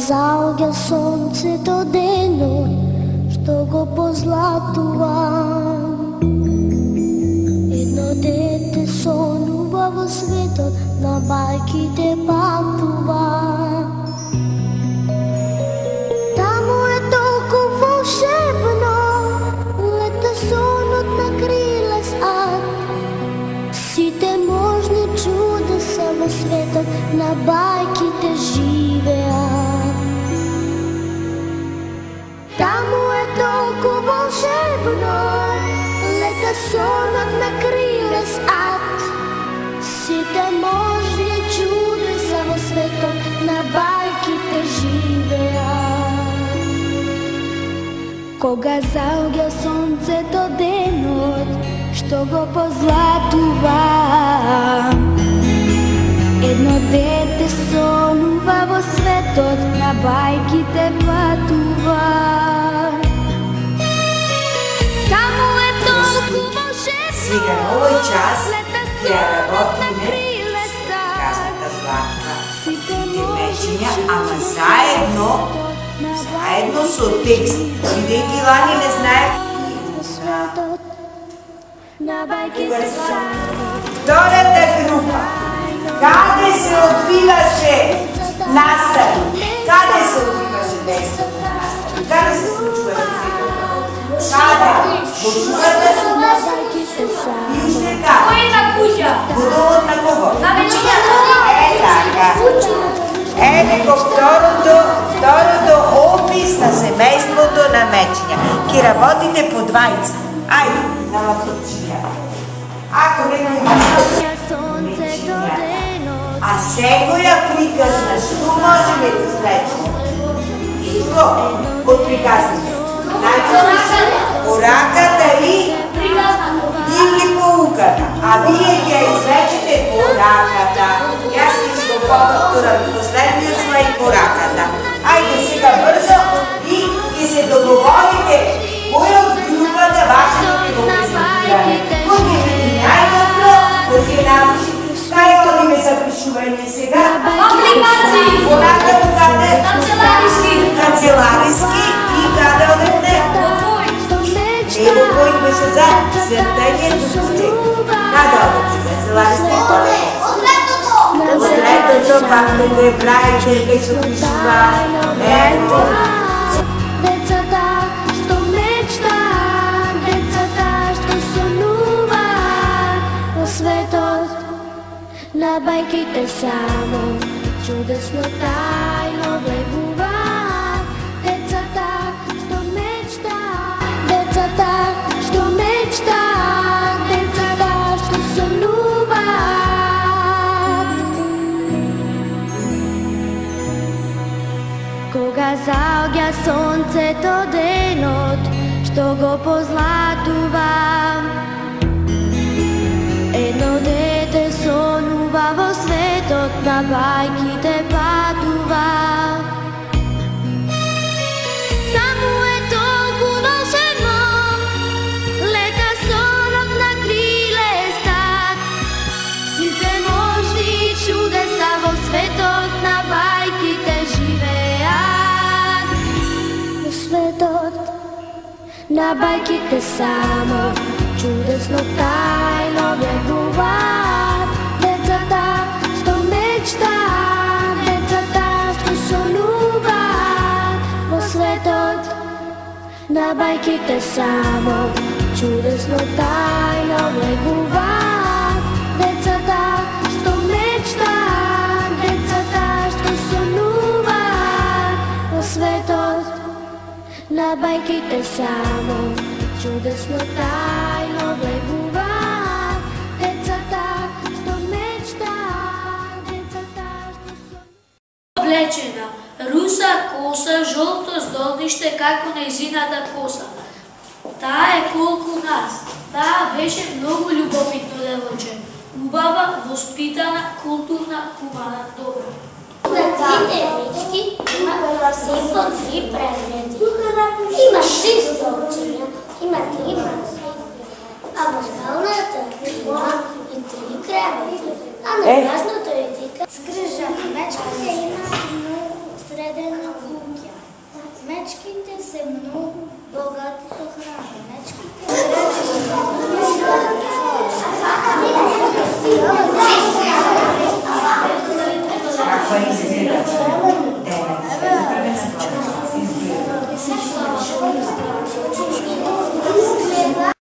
заоѓа сонцето денот, што го позлатува. Едно дете сонува во светот, на бајките патува. Таму е толку волшебно, лета сонот на крилес ад. Сите можни чудеса во светот, на бајките живеат. Таму е толку волшебно, лета сонот на крилес ад. Сите можни чудеса во светот, на бајките живеат. Кога заоѓа сонцето денот, што го позлатува, едно дете сонува во светот, на бајките патува. Таму е толку волшебно. Сега на овој час ќе работиме казната Златка и мечиња, ама заедно со текст. Бидејќи лани не знаев втората група. Каде се одвиваше настава? Каде се одвиваше действото на настава? Каде се случува действото? Каде? Во чувата? И уште каде? Кој на куќа? Во домот на кого? На мечињата. Така. Еве го второто опис на семејството на мечиња. Ке работите по двајца. Ајде, на лаптопчиња. Ако не мечиња, а секоја приказна, што можеме да слечиме? Што од приказните? По раката или по уката. А вие ќе излечите по раката. Јас ќе си го повторам последниот слај по раката. Ајде сега брзо и ќе се договорите која од групата вашето ќе го презентираме. Кој ќе биде најдобро, кој ќе научи. Кај одиме за пишување сега? Апликации. Онака каде? Канцелариски. И каде одете? Ево кој беше за цртање души. Каде одете? Канцелариски коде? Од летото, както го е правите, кај се пишува. Ето. Децата што мечтаат, децата што сонуваат во светот, на бајките само чудесно тајно влегуваат. Децата што мечтаат, децата што мечтаат, децата што сонуваат. Кога заоѓа сонцето денот, што го позлатува, едно дете сонува во светот, на бајките патува. Таму е толку волшебно, лета сонот на крилес ад. Сите можни чудеса во светот, на бајките живеат. Во светот, на бајките само чудесно тајно влегуваат. Децата што мечтаат, децата што сонуваат во светот, на бајките само чудесно тајно влегуваат. Децата што мечтаат, децата што сонуваат во светот, на бајките само чудесно тајно влегуваат. Децата што мечтаат, децата што сонуваат. Облечена, руса коса, жолто здолниште како нејзината коса. Таа е колку нас. Таа беше многу љубовитно девојче. Убава, воспитана, културна, хумана, добра. На трите речки има се по 3 предмети. Има 3 столчиња, има 3 маси. А во спалната има и 3 кревети. А на важното е дека скрижа мечката има средено Извинете.